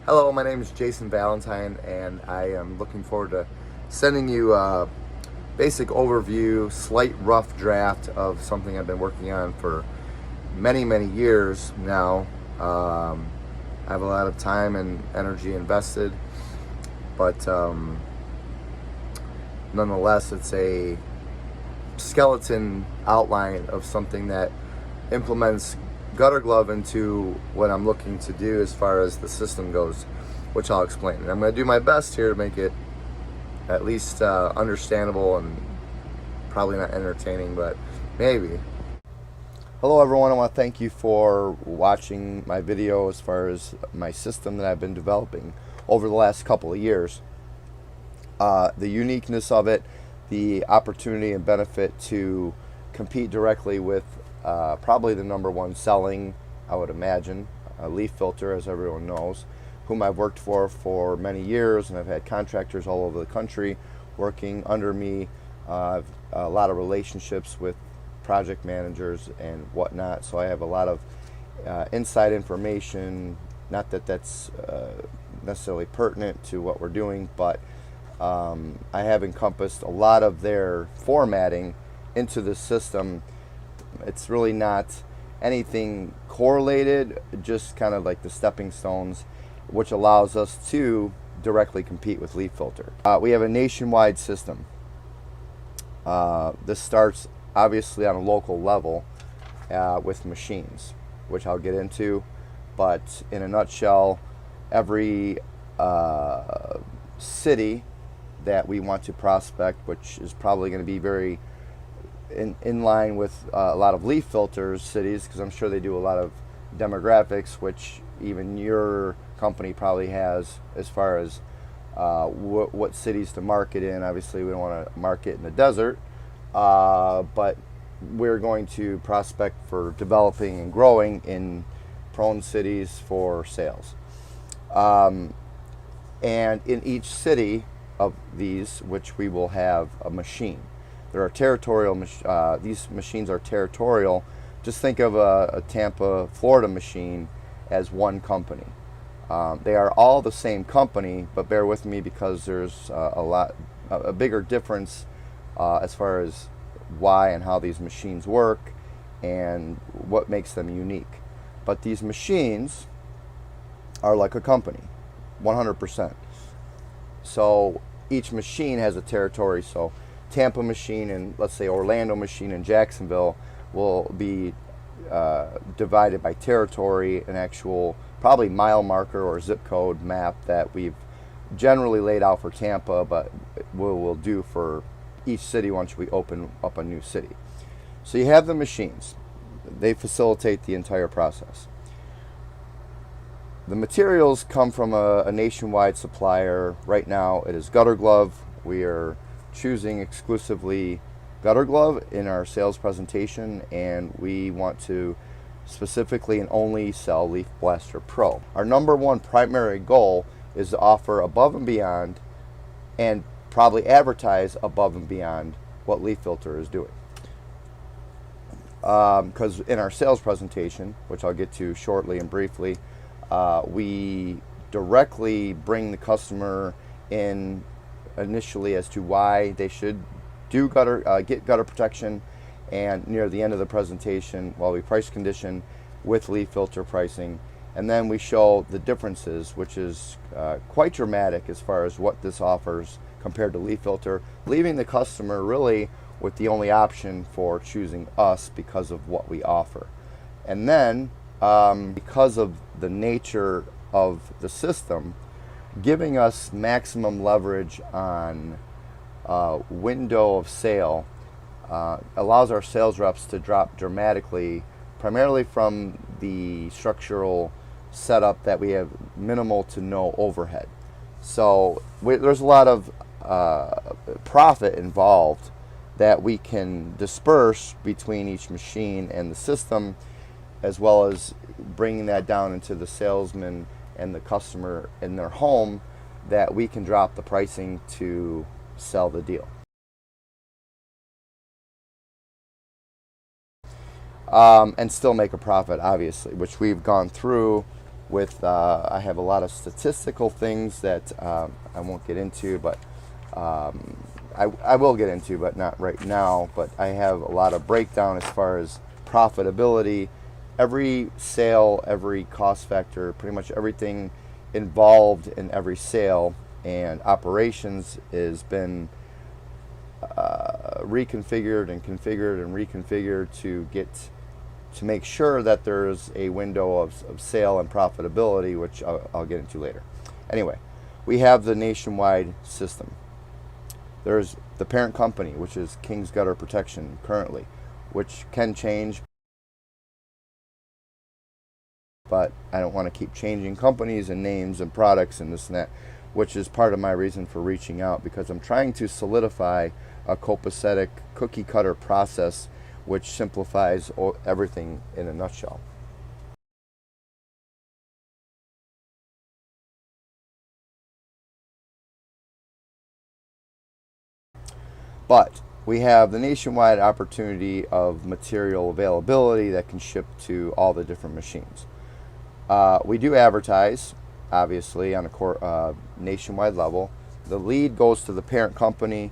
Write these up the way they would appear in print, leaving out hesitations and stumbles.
Hello, my name is Jason Valentine, and I am looking forward to sending you a basic overview, slight rough draft of something I've been working on for many years now. I have a lot of time and energy invested, but nonetheless, it's a skeleton outline of something that implements Gutter Glove into what I'm looking to do as far as the system goes, which I'll explain. And I'm going to do my best here to make it at least understandable and probably not entertaining, but maybe. Hello everyone, I want to thank you for watching my video as far as my system that I've been developing over the last couple of years. The uniqueness of it, the opportunity and benefit to compete directly with probably the #1 selling, I would imagine, Leaf Filter, as everyone knows, whom I've worked for many years, and I've had contractors all over the country working under me. I've a lot of relationships with project managers and whatnot, so I have a lot of inside information. Not that that's necessarily pertinent to what we're doing, but I have encompassed a lot of their formatting into the system. It's really not anything correlated, just kind of like the stepping stones, which allows us to directly compete with Leaf Filter. We have a nationwide system. This starts obviously on a local level with machines, which I'll get into, but in a nutshell, every city that we want to prospect, which is probably going to be very in line with a lot of Leaf Filter's cities, because I'm sure they do a lot of demographics, which even your company probably has, as far as what cities to market in. Obviously, we don't want to market in the desert, but we're going to prospect for developing and growing in prone cities for sales. And in each city of these, which we will have a machine. There are territorial, these machines are territorial. Just think of a Tampa, Florida machine as one company. They are all the same company, but bear with me because there's a bigger difference as far as why and how these machines work and what makes them unique. But these machines are like a company, 100%. So each machine has a territory. So Tampa machine and, let's say, Orlando machine and Jacksonville will be divided by territory, an actual probably mile marker or zip code map that we've generally laid out for Tampa, but we'll do for each city once we open up a new city. So you have the machines. They facilitate the entire process. The materials come from a nationwide supplier. Right now it is Gutter Glove. We are choosing exclusively Gutter Glove in our sales presentation, and we want to specifically and only sell Leaf Blaster Pro. Our #1 primary goal is to offer above and beyond, and probably advertise above and beyond, what Leaf Filter is doing. Because in our sales presentation, which I'll get to shortly and briefly, we directly bring the customer in initially as to why they should do get gutter protection, and near the end of the presentation, while we price condition with Leaf Filter pricing, and then we show the differences, which is quite dramatic as far as what this offers compared to Leaf Filter, leaving the customer really with the only option for choosing us because of what we offer. And then because of the nature of the system, giving us maximum leverage on window of sale allows our sales reps to drop dramatically, primarily from the structural setup that we have minimal to no overhead. So there's a lot of profit involved that we can disperse between each machine and the system, as well as bringing that down into the salesman and the customer in their home, that we can drop the pricing to sell the deal. And still make a profit, obviously, which we've gone through with I have a lot of statistical things that I won't get into, but I will get into, but not right now. But I have a lot of breakdown as far as profitability, every sale, every cost factor, pretty much everything involved in every sale and operations has been reconfigured and configured and reconfigured to make sure that there's a window of sale and profitability, which I'll get into later. Anyway, we have the nationwide system. There's the parent company, which is King's Gutter Protection currently, which can change, but I don't want to keep changing companies and names and products and this and that, which is part of my reason for reaching out, because I'm trying to solidify a copacetic cookie cutter process which simplifies everything in a nutshell. But we have the nationwide opportunity of material availability that can ship to all the different machines. We do advertise, obviously, on a nationwide level. The lead goes to the parent company.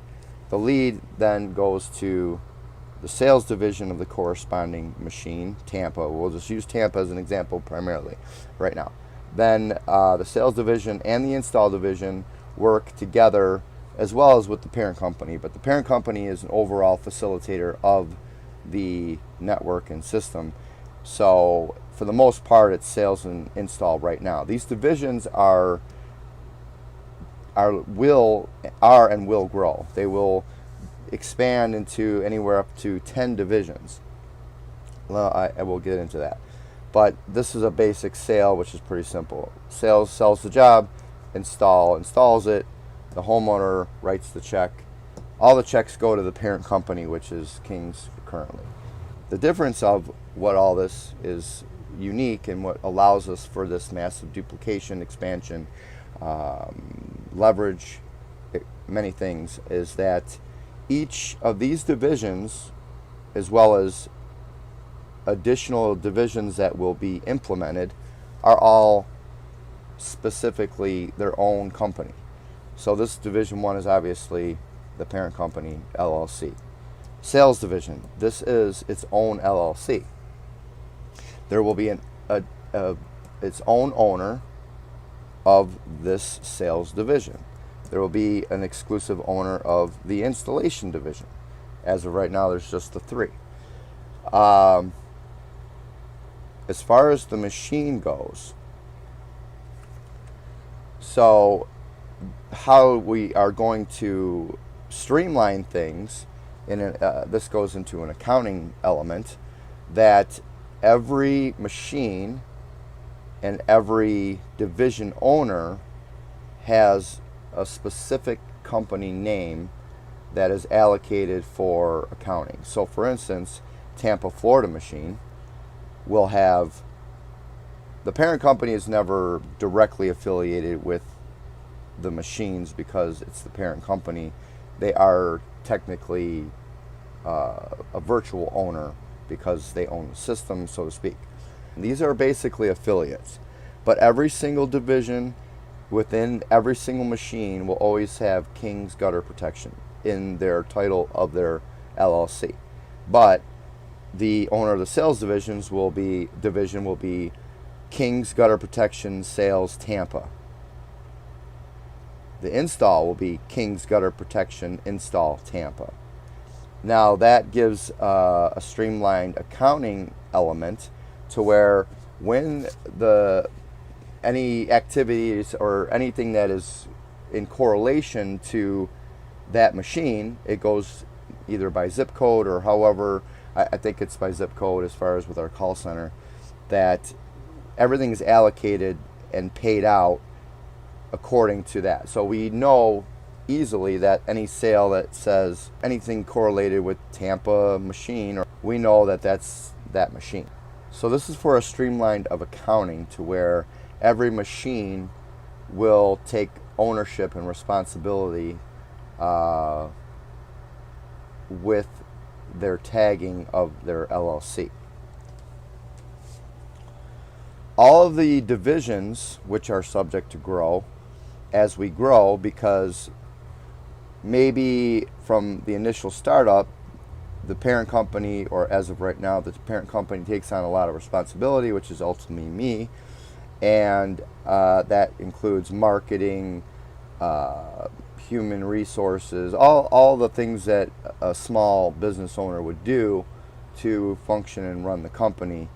The lead then goes to the sales division of the corresponding machine, Tampa. We'll just use Tampa as an example primarily right now. Then the sales division and the install division work together as well as with the parent company. But the parent company is an overall facilitator of the network and system. So for the most part, it's sales and install right now. These divisions are and will grow. They will expand into anywhere up to 10 divisions. Well, I will get into that. But this is a basic sale, which is pretty simple. Sales sells the job, install installs it, the homeowner writes the check. All the checks go to the parent company, which is King's currently. The difference of what all this is unique and what allows us for this massive duplication, expansion, leverage, many things, is that each of these divisions, as well as additional divisions that will be implemented, are all specifically their own company. So this division 1 is obviously the parent company, LLC. Sales division, this is its own LLC. There will be its own owner of this sales division. There will be an exclusive owner of the installation division. As of right now, there's just the 3. As far as the machine goes, so how we are going to streamline things, this goes into an accounting element, that every machine and every division owner has a specific company name that is allocated for accounting. So for instance, Tampa, Florida machine will have, the parent company is never directly affiliated with the machines because it's the parent company. They are technically a virtual owner because they own the system, so to speak. These are basically affiliates, but every single division within every single machine will always have King's Gutter Protection in their title of their LLC. But the owner of the sales divisions will be King's Gutter Protection Sales Tampa. The install will be King's Gutter Protection Install Tampa. Now that gives a streamlined accounting element to where when any activities or anything that is in correlation to that machine, it goes either by zip code or however, I think it's by zip code as far as with our call center, that everything is allocated and paid out according to that. So we know easily that any sale that says anything correlated with Tampa machine, we know that that's that machine. So this is for a streamlined of accounting to where every machine will take ownership and responsibility with their tagging of their LLC. all of the divisions, which are subject to grow as we grow, because maybe from the initial startup, the parent company, or as of right now, the parent company takes on a lot of responsibility, which is ultimately me, and that includes marketing, human resources, all the things that a small business owner would do to function and run the company.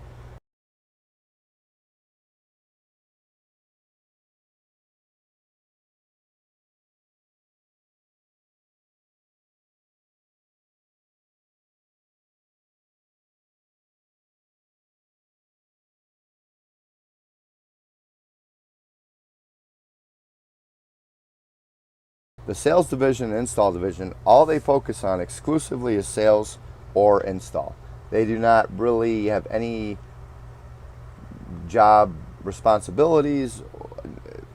The sales division and install division, all they focus on exclusively is sales or install. They do not really have any job responsibilities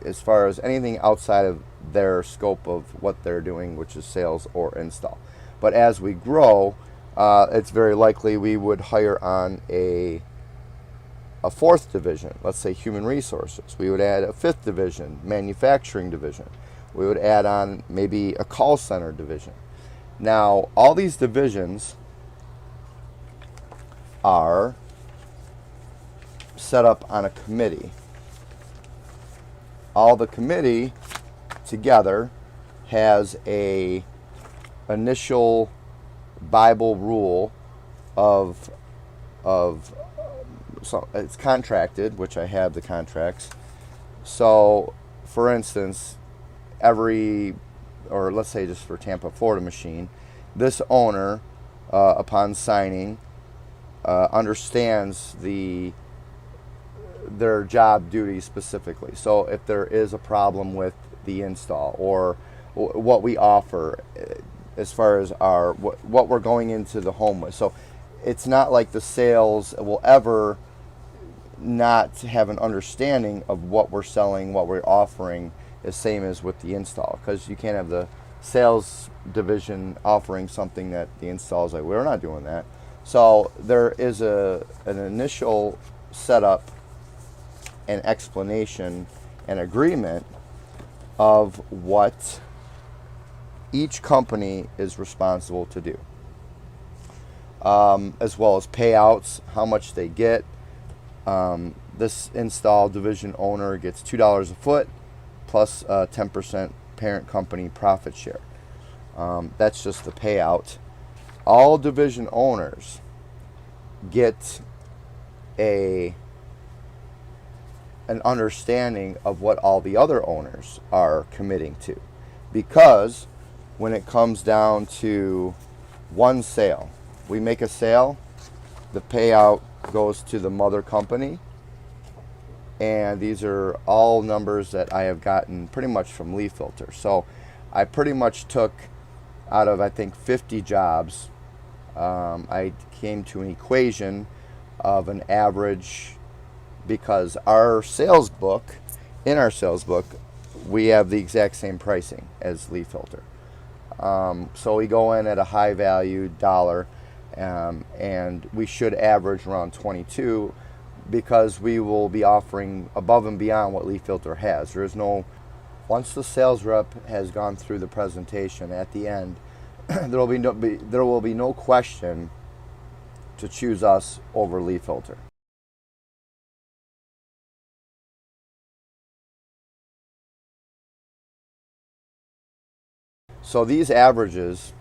as far as anything outside of their scope of what they're doing, which is sales or install. But as we grow, it's very likely we would hire on a fourth division, let's say human resources. We would add a fifth division, manufacturing division. We would add on maybe a call center division. Now, all these divisions are set up on a committee. All the committee together has a initial Bible rule of so it's contracted, which I have the contracts. So, for instance, or let's say just for Tampa, Florida machine, this owner, upon signing, understands their job duties specifically. So if there is a problem with the install or what we offer as far as what we're going into the home with. So it's not like the sales will ever not have an understanding of what we're selling, what we're offering, the same as with the install, because you can't have the sales division offering something that the install is like, we're not doing that. So there is an initial setup and explanation and agreement of what each company is responsible to do, as well as payouts, how much they get. This install division owner gets $2 a foot plus 10% parent company profit share. That's just the payout. All division owners get an understanding of what all the other owners are committing to, because when it comes down to one sale, we make a sale, the payout goes to the mother company. And these are all numbers that I have gotten pretty much from Leaf Filter. So I pretty much took out of, I think, 50 jobs, I came to an equation of an average, because in our sales book, we have the exact same pricing as Leaf Filter. So we go in at a high value dollar, and we should average around 22, because we will be offering above and beyond what Leaf Filter has. Once the sales rep has gone through the presentation at the end, there will be no question to choose us over Leaf Filter. So these averages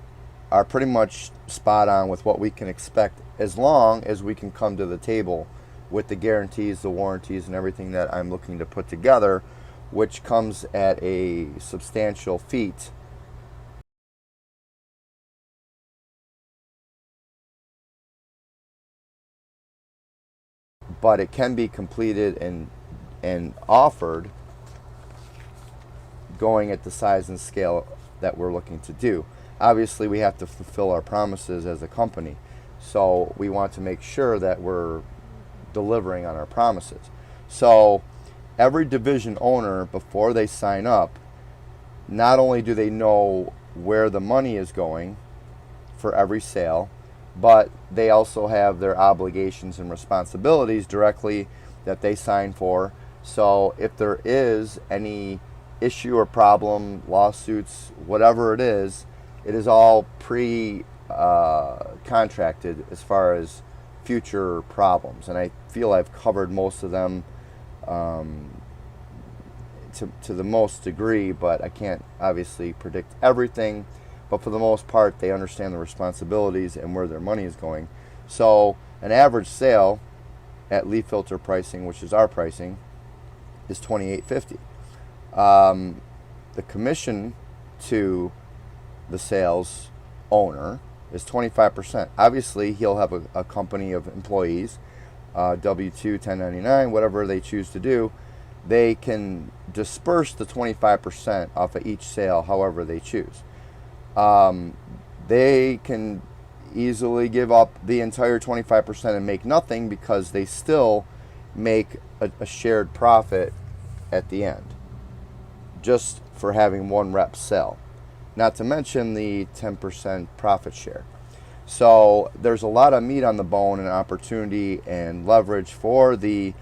are pretty much spot on with what we can expect, as long as we can come to the table with the guarantees, the warranties, and everything that I'm looking to put together, which comes at a substantial feat. But it can be completed and offered going at the size and scale that we're looking to do. Obviously, we have to fulfill our promises as a company, so we want to make sure that we're delivering on our promises. So every division owner, before they sign up, not only do they know where the money is going for every sale, but they also have their obligations and responsibilities directly that they sign for. So if there is any issue or problem, lawsuits, whatever it is all contracted as far as future problems. And I feel I've covered most of them to the most degree, but I can't obviously predict everything. But for the most part, they understand the responsibilities and where their money is going. So an average sale at Leaf Filter pricing, which is our pricing, is $28.50. The commission to the sales owner is 25%. Obviously, he'll have a company of employees, W-2, 1099, whatever they choose to do. They can disperse the 25% off of each sale however they choose. They can easily give up the entire 25% and make nothing, because they still make a shared profit at the end, just for having one rep sell. Not to mention the 10% profit share. So there's a lot of meat on the bone and opportunity and leverage for the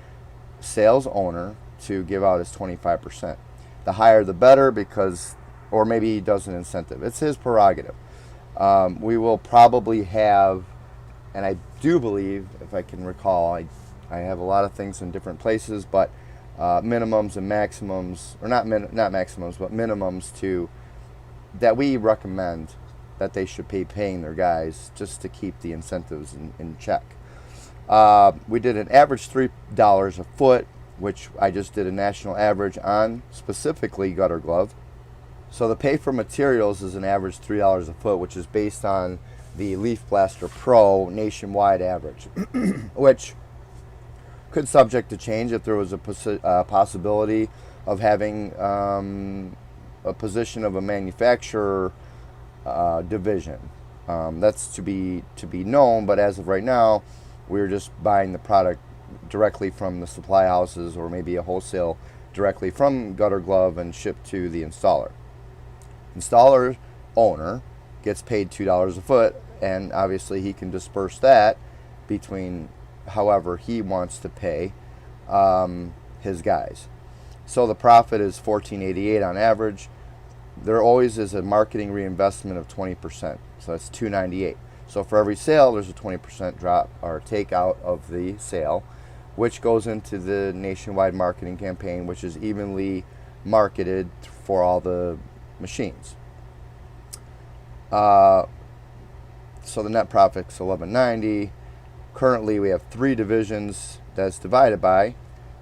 sales owner to give out his 25%. The higher the better, because, or maybe he does an incentive. It's his prerogative. We will probably have, and I do believe, if I can recall, I have a lot of things in different places, but minimums and maximums, or not maximums, but minimums to that we recommend that they should be paying their guys, just to keep the incentives in check. We did an average $3 a foot, which I just did a national average on, specifically gutter glove. So the pay for materials is an average $3 a foot, which is based on the Leaf Blaster Pro nationwide average, which could subject to change if there was a possibility of having a position of a manufacturer division. That's to be known, but as of right now, we're just buying the product directly from the supply houses, or maybe a wholesale directly from Gutter Glove and shipped to the installer. Installer owner gets paid $2 a foot, and obviously he can disperse that between however he wants to pay his guys. So the profit is $14.88 on average. There always is a marketing reinvestment of 20%, so that's $2.98. So for every sale, there's a 20% drop or takeout of the sale, which goes into the nationwide marketing campaign, which is evenly marketed for all the machines. So the net profit's $11.90. Currently, we have 3 divisions that's divided by,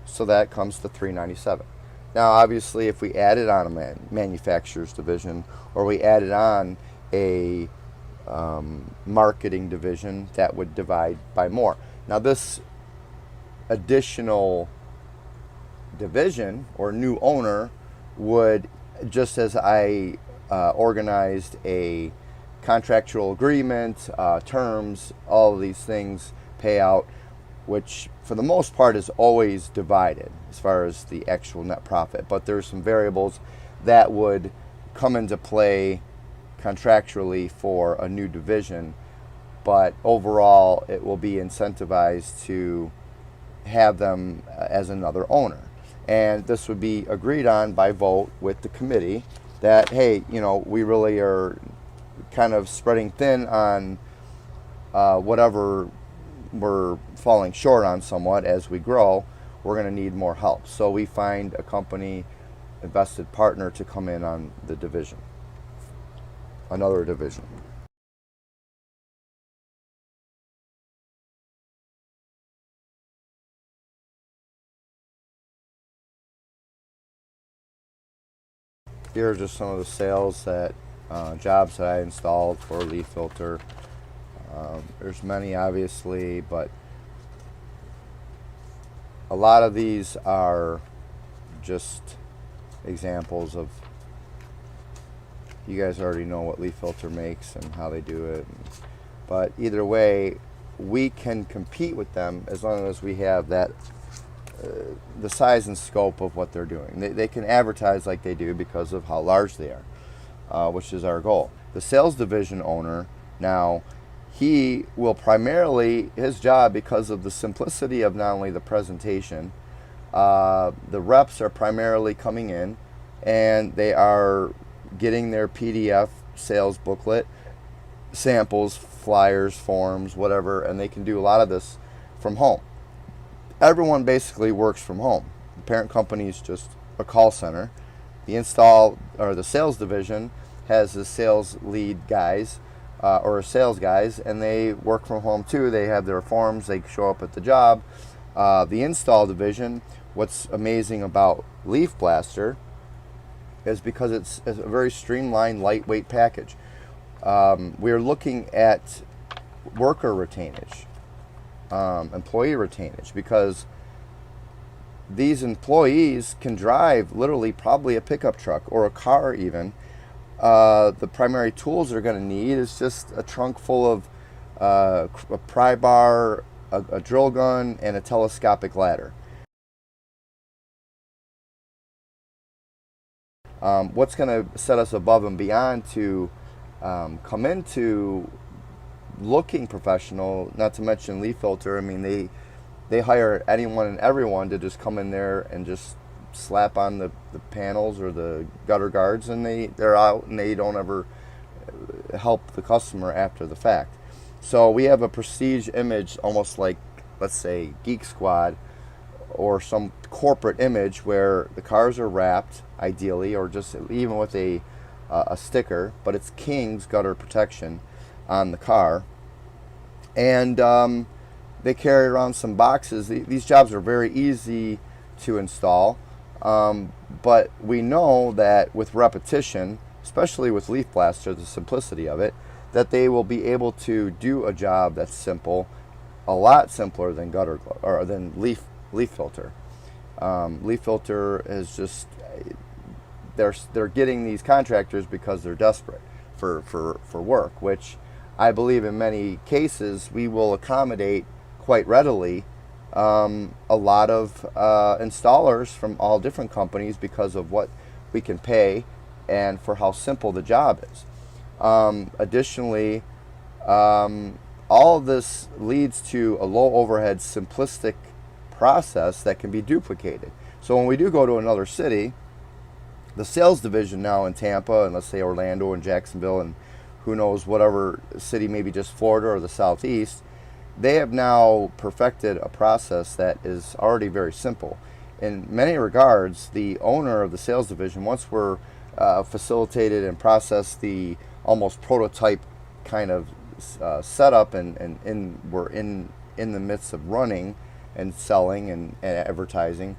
so that comes to $3.97. Now, obviously, if we added on a manufacturer's division, or we added on a marketing division, that would divide by more. Now, this additional division or new owner would, just as I organized a contractual agreement, terms, all of these things, payout, which for the most part is always divided as far as the actual net profit. But there's some variables that would come into play contractually for a new division, but overall it will be incentivized to have them as another owner. And this would be agreed on by vote with the committee that, hey, you know, we really are kind of spreading thin on whatever we're falling short on somewhat as we grow. We're going to need more help. So we find a company, invested partner, to come in on the division, another division. Here are just some of the sales that jobs that I installed for Leaf Filter. There's many, obviously, but a lot of these are just examples of, you guys already know what Leaf Filter makes and how they do it. But either way, we can compete with them as long as we have that the size and scope of what they're doing. They can advertise like they do because of how large they are, which is our goal. The sales division owner now, he will primarily, his job, because of the simplicity of not only the presentation, the reps are primarily coming in and they are getting their PDF sales booklet, samples, flyers, forms, whatever, and they can do a lot of this from home. Everyone basically works from home. The parent company is just a call center. The install or the sales division has the sales lead guys or sales guys, and they work from home too. They have their forms, they show up at the job. The install division, what's amazing about Leaf Blaster is because it's a very streamlined, lightweight package. We're looking at worker retainage, employee retainage, because these employees can drive literally probably a pickup truck or a car even. The primary tools they're going to need is just a trunk full of a pry bar, a drill gun, and a telescopic ladder. What's going to set us above and beyond to come into looking professional, not to mention Leaf Filter, I mean, they hire anyone and everyone to just come in there and just slap on the panels or the gutter guards, and they're out, and they don't ever help the customer after the fact. So we have a prestige image, almost like, let's say, Geek Squad or some corporate image, where the cars are wrapped ideally, or just even with a sticker, but it's King's gutter protection on the car. And they carry around some boxes. These jobs are very easy to install, but we know that with repetition, especially with Leaf Blaster, the simplicity of it, that they will be able to do a job that's simple, a lot simpler than gutter or than Leaf Filter. Leaf Filter is just, they're getting these contractors because they're desperate for work, which I believe in many cases we will accommodate quite readily a lot of installers from all different companies because of what we can pay and for how simple the job is. Additionally, all of this leads to a low overhead, simplistic process that can be duplicated. So when we do go to another city, the sales division now in Tampa, and let's say Orlando and Jacksonville, and who knows, whatever city, maybe just Florida or the Southeast, they have now perfected a process that is already very simple. In many regards, the owner of the sales division, once we're facilitated and processed the almost prototype kind of setup, and we're in the midst of running and selling and advertising,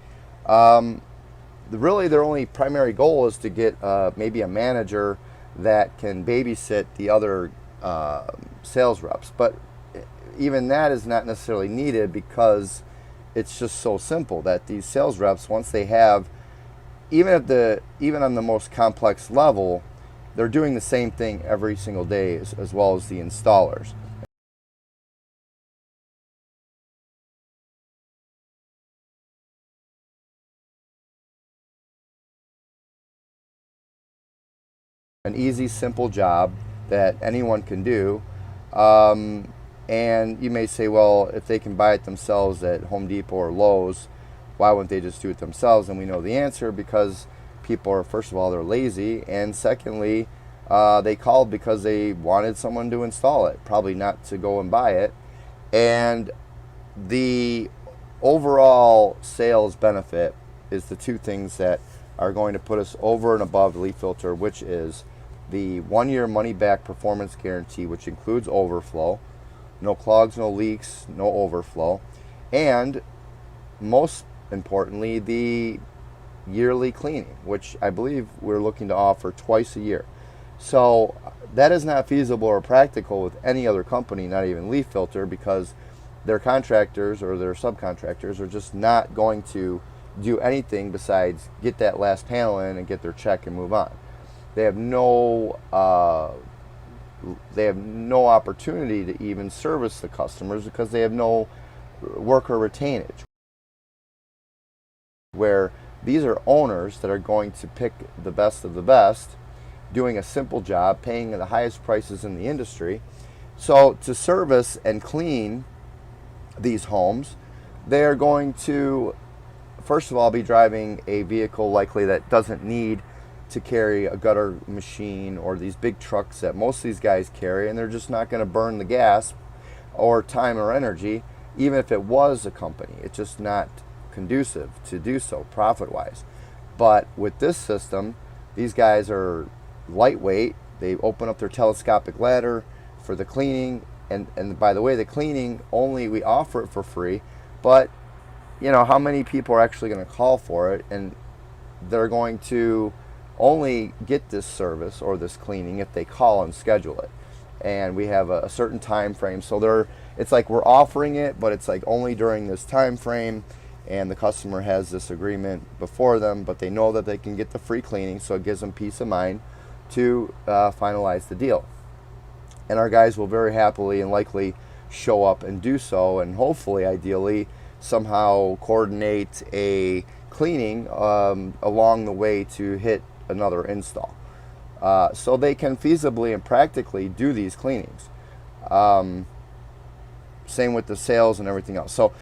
really their only primary goal is to get maybe a manager that can babysit the other sales reps. But even that is not necessarily needed, because it's just so simple that these sales reps, once they have, even on the most complex level, they're doing the same thing every single day as well as the installers. An easy, simple job that anyone can do. And you may say, well, if they can buy it themselves at Home Depot or Lowe's, why wouldn't they just do it themselves? And we know the answer, because people are, first of all, they're lazy, and secondly, they called because they wanted someone to install it, probably not to go and buy it. And the overall sales benefit is the two things that are going to put us over and above the Leaf Filter, which is the 1-year money-back performance guarantee, which includes overflow. No clogs, no leaks, no overflow. And most importantly, the yearly cleaning, which I believe we're looking to offer twice a year. So that is not feasible or practical with any other company, not even Leaf Filter, because their contractors or their subcontractors are just not going to do anything besides get that last panel in and get their check and move on. They have no opportunity to even service the customers because they have no worker retainage. Where these are owners that are going to pick the best of the best, doing a simple job, paying the highest prices in the industry, So to service and clean these homes, they are going to, first of all, be driving a vehicle likely that doesn't need to carry a gutter machine or these big trucks that most of these guys carry, and they're just not going to burn the gas or time or energy, even if it was a company. It's just not conducive to do so profit-wise. But with this system, these guys are lightweight. They open up their telescopic ladder for the cleaning, and by the way, the cleaning only, we offer it for free, but how many people are actually going to call for it, and they're going to only get this service or this cleaning if they call and schedule it. And we have a certain time frame, so it's like we're offering it, but it's like only during this time frame, and the customer has this agreement before them, but they know that they can get the free cleaning, so it gives them peace of mind to finalize the deal. And our guys will very happily and likely show up and do so, and hopefully, ideally, somehow coordinate a cleaning along the way to hit another install. So they can feasibly and practically do these cleanings. Same with the sales and everything else. So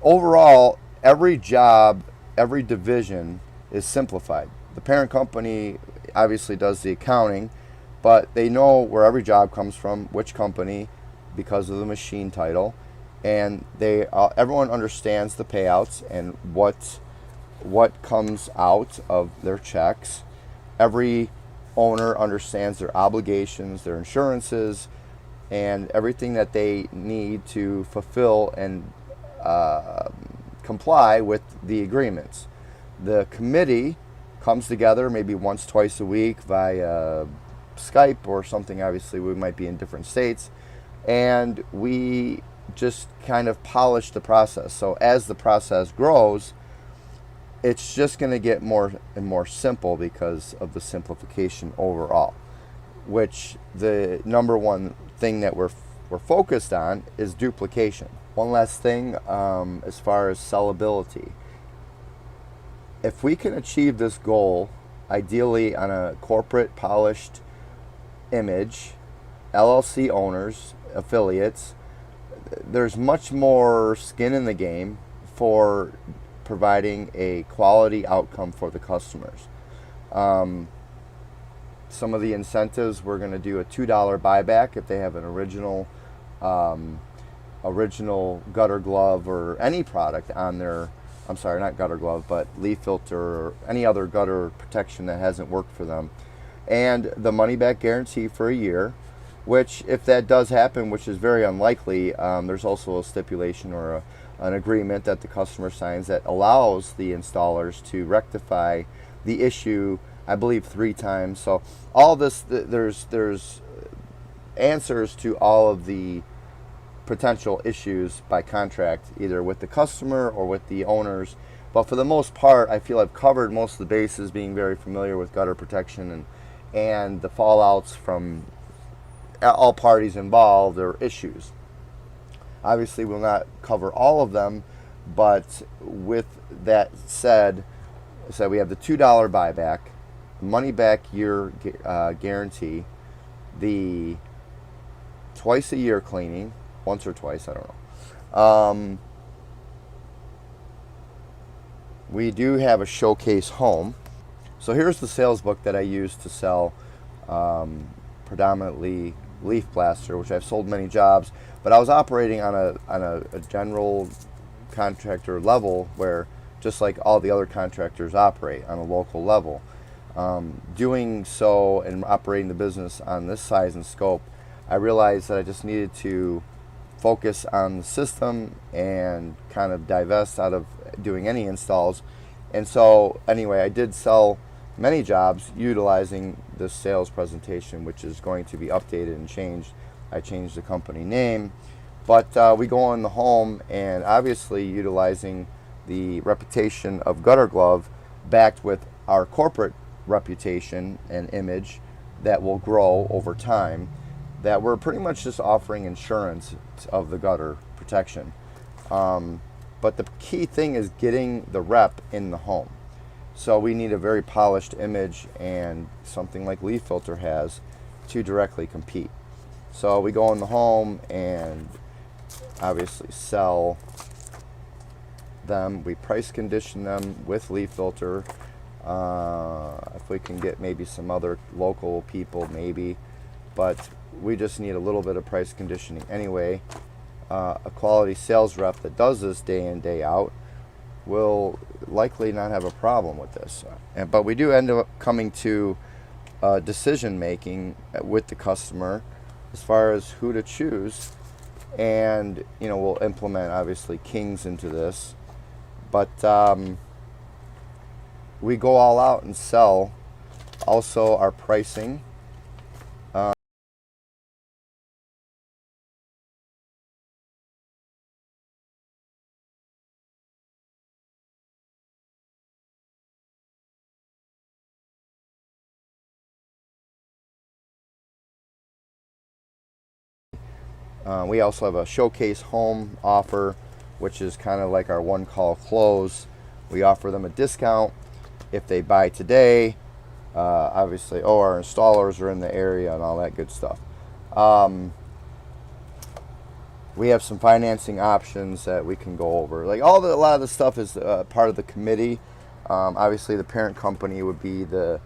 overall, every job, every division is simplified. The parent company obviously does the accounting, but they know where every job comes from, which company, because of the machine title, and everyone understands the payouts and what comes out of their checks. Every owner understands their obligations, their insurances, and everything that they need to fulfill and comply with the agreements. The committee comes together maybe once, twice a week via Skype or something. Obviously, we might be in different states, and we just kind of polish the process. So as the process grows, it's just going to get more and more simple because of the simplification overall, which the number one thing that we're focused on is duplication. One last thing, as far as sellability. If we can achieve this goal, ideally on a corporate polished image, LLC owners, affiliates, there's much more skin in the game for providing a quality outcome for the customers. Some of the incentives, we're going to do a $2 buyback if they have an original gutter glove or any product on their, I'm sorry, not gutter glove, but leaf filter or any other gutter protection that hasn't worked for them. And the money back guarantee for a year, which if that does happen, which is very unlikely, there's also a stipulation or an agreement that the customer signs that allows the installers to rectify the issue, I believe, 3 times. So all this, there's answers to all of the potential issues by contract, either with the customer or with the owners. But for the most part, I feel I've covered most of the bases, being very familiar with gutter protection and the fallouts from all parties involved or issues. Obviously, we'll not cover all of them, but with that said, so we have the $2 buyback, money back year guarantee, the twice a year cleaning, once or twice, I don't know. We do have a showcase home. So here's the sales book that I use to sell predominantly leaf plaster, which I've sold many jobs, but I was operating on a general contractor level where just like all the other contractors operate on a local level. Doing so and operating the business on this size and scope, I realized that I just needed to focus on the system and kind of divest out of doing any installs. And so anyway, I did sell many jobs utilizing this sales presentation, which is going to be updated and changed. I changed the company name, but we go in the home and obviously utilizing the reputation of Gutter Glove backed with our corporate reputation and image that will grow over time, that we're pretty much just offering insurance of the gutter protection. But the key thing is getting the rep in the home. So we need a very polished image and something like Leaf Filter has to directly compete. So we go in the home and obviously sell them. We price condition them with Leaf Filter. If we can get maybe some other local people, maybe, but we just need a little bit of price conditioning anyway. A quality sales rep that does this day in, day out will likely not have a problem with this. But we do end up coming to decision making with the customer as far as who to choose, and we'll implement obviously Kings into this, but we go all out and sell. Also, our pricing. We also have a showcase home offer, which is kind of like our one-call close. We offer them a discount if they buy today. Obviously, our installers are in the area and all that good stuff. We have some financing options that we can go over. A lot of the stuff is part of the committee. Obviously, the parent company would be the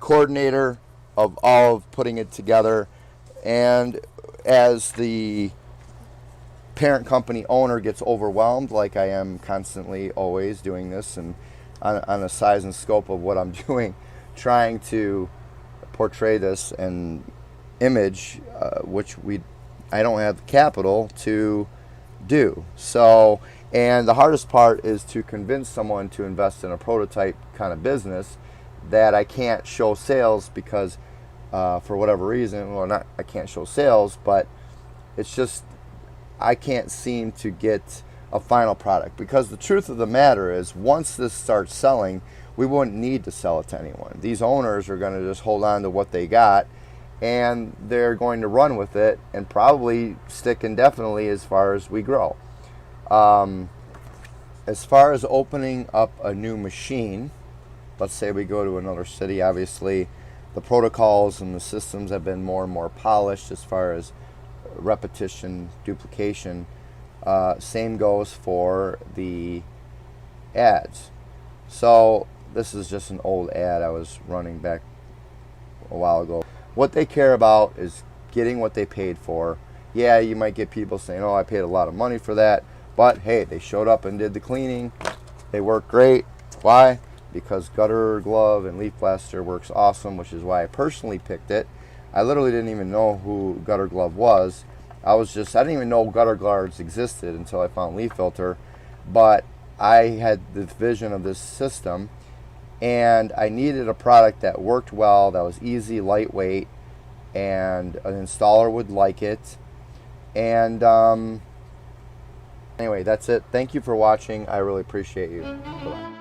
coordinator of all of putting it together, and as the parent company owner gets overwhelmed, like I am constantly always doing this, and on the size and scope of what I'm doing, trying to portray this and image, which I don't have the capital to do. So, and the hardest part is to convince someone to invest in a prototype kind of business that I can't show sales because for whatever reason, I can't show sales, but it's just I can't seem to get a final product, because the truth of the matter is, once this starts selling, we wouldn't need to sell it to anyone. These owners are going to just hold on to what they got, and they're going to run with it and probably stick indefinitely as far as we grow. As far as opening up a new machine, let's say we go to another city, obviously the protocols and the systems have been more and more polished as far as repetition, duplication. Same goes for the ads. So this is just an old ad I was running back a while ago. What they care about is getting what they paid for. Yeah, you might get people saying, I paid a lot of money for that, but hey, they showed up and did the cleaning. They work great. Why? Because Gutter Glove and Leaf Blaster works awesome, which is why I personally picked it. I literally didn't even know who Gutter Glove was. I didn't even know gutter guards existed until I found Leaf Filter. But I had the vision of this system, and I needed a product that worked well, that was easy, lightweight, and an installer would like it. And anyway, that's it. Thank you for watching. I really appreciate you. Bye-bye.